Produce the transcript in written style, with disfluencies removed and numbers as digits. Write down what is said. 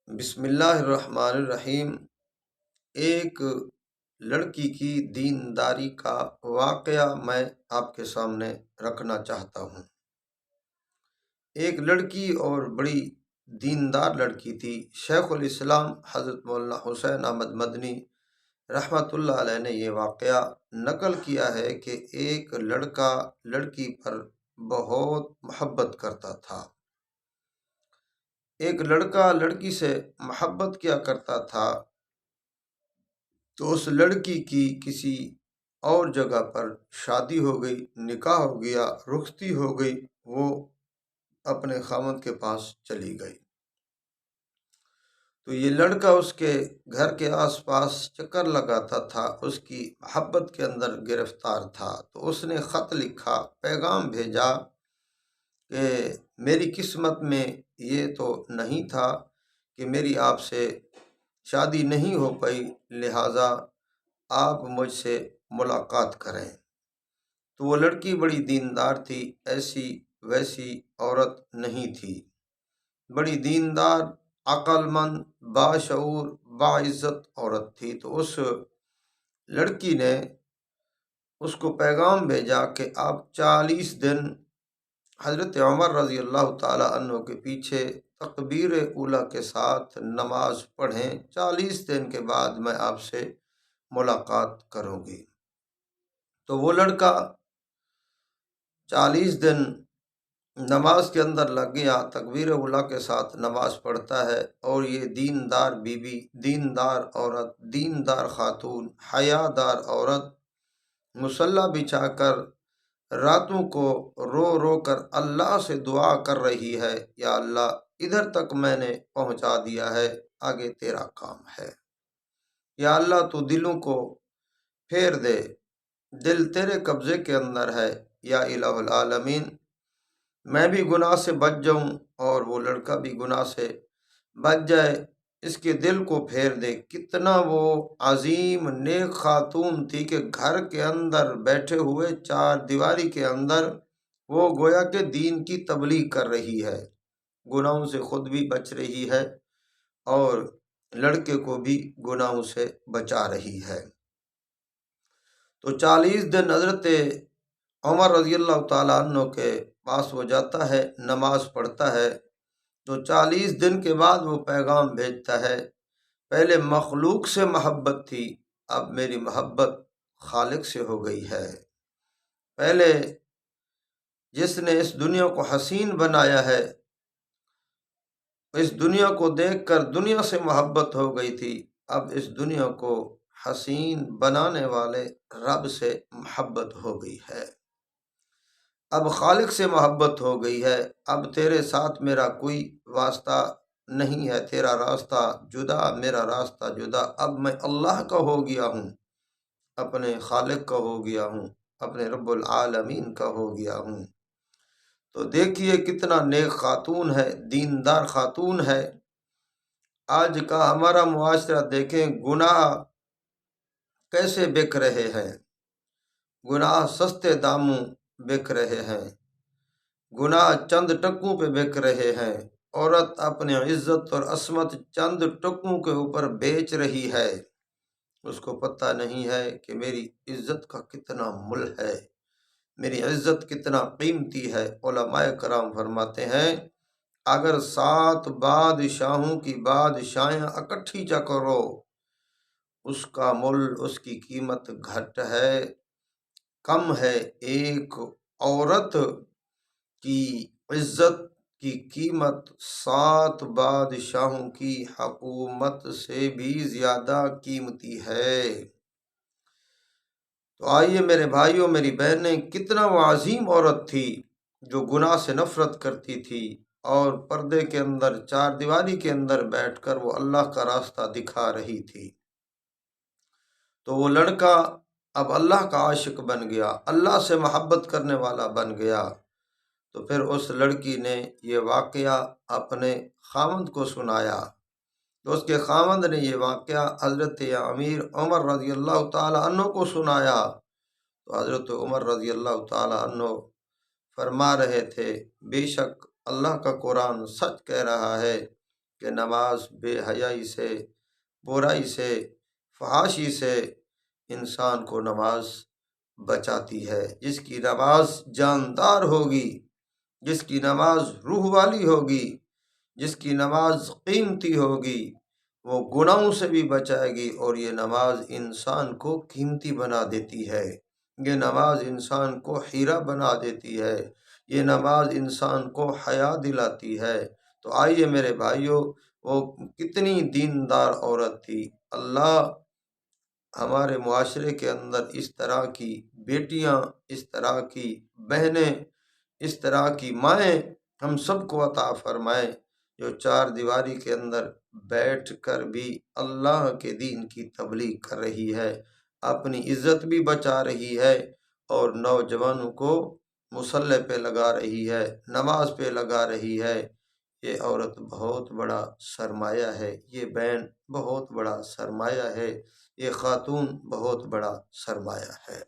بسم اللہ الرحمن الرحیم۔ ایک لڑکی کی دینداری کا واقعہ میں آپ کے سامنے رکھنا چاہتا ہوں۔ ایک لڑکی اور بڑی دیندار لڑکی تھی۔ شیخ الاسلام حضرت مولانا حسین احمد مدنی رحمۃ اللہ علیہ نے یہ واقعہ نقل کیا ہے کہ ایک لڑکا لڑکی پر بہت محبت کرتا تھا۔ ایک لڑکا لڑکی سے محبت کیا کرتا تھا تو اس لڑکی کی کسی اور جگہ پر شادی ہو گئی، نکاح ہو گیا، رخصتی ہو گئی، وہ اپنے خاوند کے پاس چلی گئی۔ تو یہ لڑکا اس کے گھر کے آس پاس چکر لگاتا تھا، اس کی محبت کے اندر گرفتار تھا۔ تو اس نے خط لکھا، پیغام بھیجا کہ میری قسمت میں یہ تو نہیں تھا کہ میری آپ سے شادی نہیں ہو پائی، لہٰذا آپ مجھ سے ملاقات کریں۔ تو وہ لڑکی بڑی دیندار تھی، ایسی ویسی عورت نہیں تھی، بڑی دیندار، عقل مند، باشعور، باعزت عورت تھی۔ تو اس لڑکی نے اس کو پیغام بھیجا کہ آپ 40 دن حضرت عمر رضی اللہ تعالیٰ عنہ کے پیچھے تکبیر اولیٰ کے ساتھ نماز پڑھیں، 40 دن کے بعد میں آپ سے ملاقات کروں گی۔ تو وہ لڑکا 40 دن نماز کے اندر لگ گیا، تکبیر اولیٰ کے ساتھ نماز پڑھتا ہے، اور یہ دیندار بیوی، دیندار عورت، دیندار خاتون، حیادار عورت مصلی بچھا کر راتوں کو رو رو کر اللہ سے دعا کر رہی ہے، یا اللہ ادھر تک میں نے پہنچا دیا ہے، آگے تیرا کام ہے، یا اللہ تو دلوں کو پھیر دے، دل تیرے قبضے کے اندر ہے، یا الہ العالمین میں بھی گناہ سے بچ جاؤں اور وہ لڑکا بھی گناہ سے بچ جائے، اس کے دل کو پھیر دے۔ کتنا وہ عظیم نیک خاتون تھی کہ گھر کے اندر بیٹھے ہوئے چار دیواری کے اندر وہ گویا کہ دین کی تبلیغ کر رہی ہے، گناہوں سے خود بھی بچ رہی ہے اور لڑکے کو بھی گناہوں سے بچا رہی ہے۔ تو 40 دن حضرت عمر رضی اللہ تعالیٰ عنہ کے پاس وہ جاتا ہے، نماز پڑھتا ہے۔ تو 40 دن کے بعد وہ پیغام بھیجتا ہے، پہلے مخلوق سے محبت تھی، اب میری محبت خالق سے ہو گئی ہے۔ پہلے جس نے اس دنیا کو حسین بنایا ہے، اس دنیا کو دیکھ کر دنیا سے محبت ہو گئی تھی، اب اس دنیا کو حسین بنانے والے رب سے محبت ہو گئی ہے، اب خالق سے محبت ہو گئی ہے، اب تیرے ساتھ میرا کوئی واسطہ نہیں ہے، تیرا راستہ جدا، میرا راستہ جدا، اب میں اللہ کا ہو گیا ہوں، اپنے خالق کا ہو گیا ہوں، اپنے رب العالمین کا ہو گیا ہوں۔ تو دیکھیے کتنا نیک خاتون ہے، دیندار خاتون ہے۔ آج کا ہمارا معاشرہ دیکھیں، گناہ کیسے بک رہے ہیں، گناہ سستے داموں بک رہے ہیں، گناہ چند ٹکوں پہ بک رہے ہیں، عورت اپنی عزت اور عصمت چند ٹکوں کے اوپر بیچ رہی ہے، اس کو پتہ نہیں ہے کہ میری عزت کا کتنا مول ہے، میری عزت کتنا قیمتی ہے۔ علماء کرام فرماتے ہیں، اگر 7 بادشاہوں کی بادشاہیں اکٹھی چکرو، اس کا مول، اس کی قیمت گھٹ ہے، کم ہے۔ ایک عورت کی عزت کی قیمت 7 بادشاہوں کی حکومت سے بھی زیادہ قیمتی ہے۔ تو آئیے میرے بھائیوں، میری بہنیں، کتنا وہ عظیم عورت تھی جو گناہ سے نفرت کرتی تھی اور پردے کے اندر، چار دیواری کے اندر بیٹھ کر وہ اللہ کا راستہ دکھا رہی تھی۔ تو وہ لڑکا اب اللہ کا عاشق بن گیا، اللہ سے محبت کرنے والا بن گیا۔ تو پھر اس لڑکی نے یہ واقعہ اپنے خاوند کو سنایا، تو اس کے خاوند نے یہ واقعہ حضرت امیر عمر رضی اللہ تعالیٰ عنہ کو سنایا۔ تو حضرت عمر رضی اللہ تعالیٰ عنہ فرما رہے تھے، بے شک اللہ کا قرآن سچ کہہ رہا ہے کہ نماز بے حیائی سے، برائی سے، فحاشی سے انسان کو نماز بچاتی ہے۔ جس کی نماز جاندار ہوگی، جس کی نماز روح والی ہوگی، جس کی نماز قیمتی ہوگی، وہ گناہوں سے بھی بچائے گی، اور یہ نماز انسان کو قیمتی بنا دیتی ہے، یہ نماز انسان کو ہیرا بنا دیتی ہے، یہ نماز انسان کو حیا دلاتی ہے۔ تو آئیے میرے بھائیوں، وہ کتنی دیندار عورت تھی۔ اللہ ہمارے معاشرے کے اندر اس طرح کی بیٹیاں، اس طرح کی بہنیں، اس طرح کی مائیں ہم سب کو عطا فرمائے، جو چار دیواری کے اندر بیٹھ کر بھی اللہ کے دین کی تبلیغ کر رہی ہے، اپنی عزت بھی بچا رہی ہے، اور نوجوانوں کو مصلی پہ لگا رہی ہے، نماز پہ لگا رہی ہے۔ یہ عورت بہت بڑا سرمایہ ہے، یہ بہن بہت بڑا سرمایہ ہے، یہ خاتون بہت بڑا سرمایہ ہے۔